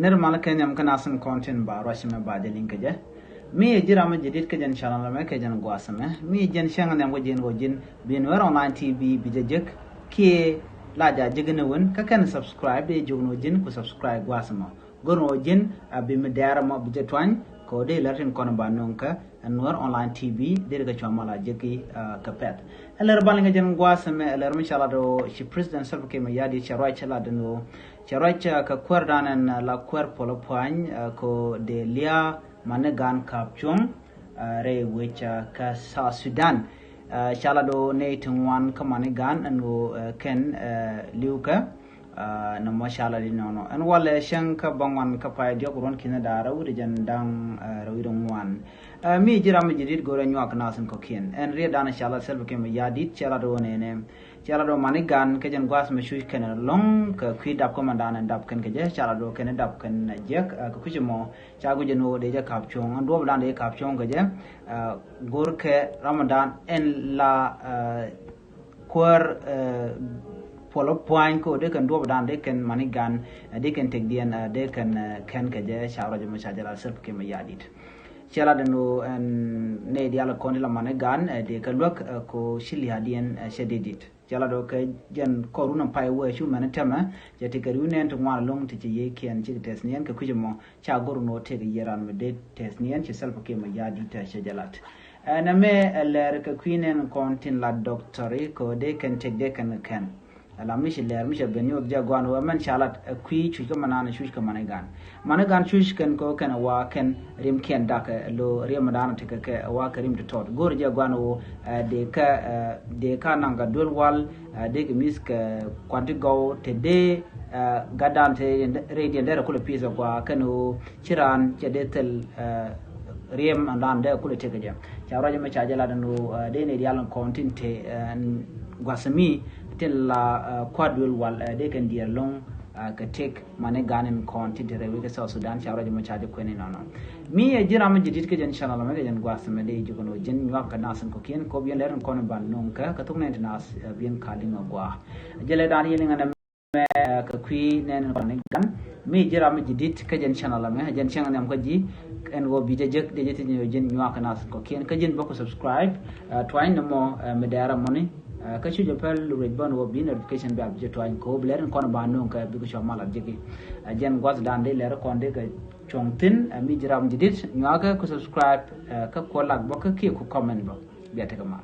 نرمال كان يمكن أصلا كونتين باروش ما بعد لينك جه مي جرام جديد كجن شانل ما كجن قاسمه مي جن شان نعم وجين بينور أونلاين تي في بيجك كي لا جا جيجنون كأن سبسكرايب دي جون وجين كو سبسكرايب قاسمه قرن وجين بمدار ما بجتوان كودي لرتين كون بانونكا نور أونلاين تي في ديرك شامل جكي كبت ألر بالين جن قاسمه ألر إن شاء الله دو شي بريزيدنت سلف كيما يادي شراي شلا دنو شراي كقردان لا قرر بولوبوان كو دي ليا manegan kapchung re wecha ka sa Sudan shala do ne tungwan ka manegan anu ken liuka na mashala di nono an wala shanka bangwan ka pa jog ron kina dara wuri jandang rawidong wan mi jira mi jidit gore nyak nasen ko ken en re dana shala selbe kem yadit shala do ne shala do manegan ke jan gwas me shush ken long ka kwidap ko mandana dap ken ke je shala do ken dap ken jek ko kujimo chagu jeno de je kapchong an do blan de kapchong ke je gor ke ramadan en la kwar polo point ko de kan do badan de kan manigan de kan tek dian de kan ken ke je shawra je mashajala serp ke mayadit chala dano en ne diala kon la manigan de kan lok ko shili hadien shededit chala do ke jen koruna pai we shu manatama je te karune to ngwa long te je ken ci tesnien ke kujimo cha goruno te yeran me de tesnien ci serp ke mayadit shajalat na me ler ke queen kontin la doctori ko de kan tek de kan la mish leer mish benyo jagwan wa man shalat kwi chu ko manana shush ko managan shush kan ko kan wa kan rim ken dak lo rim dana te ke wa karim to tot gor jagwan wo de ka nanga dol wal de mis ka kwantigo te de gadan te radio ndera kula pizza kwa kanu chiran che de tel riem andan de kula te ke chawraje ma chajala dano de ne dialon kontinte gwasami tilla kwadwel wal de kan dia long ka tek mane ganen konti de rewe ke South Sudan chawra je machaje ko ne nono mi e jira ma jidit ke jen channel ma jen gwasame de jugono jen wa ka nasan ko kien ko bien leren kono ban non ka tuk ne nas bien kalinga gwa jele dan yeli ngana ka kwi nen ne gan mi jira ma jidit ke jen channel ma jen channel am ko ji en go bi de jek de jeti jen wa ka nasan ko kien ka jen bako subscribe twain no mo medara money ka chu japal rebon wo bi notification be abje to ko bler kon ba non ka bi ko chamal abje jen gwas dan de ler kon de ka chongtin mi jiram jidit nyaga ko subscribe ka ko lag ba ka ki ko comment ba bi ta kama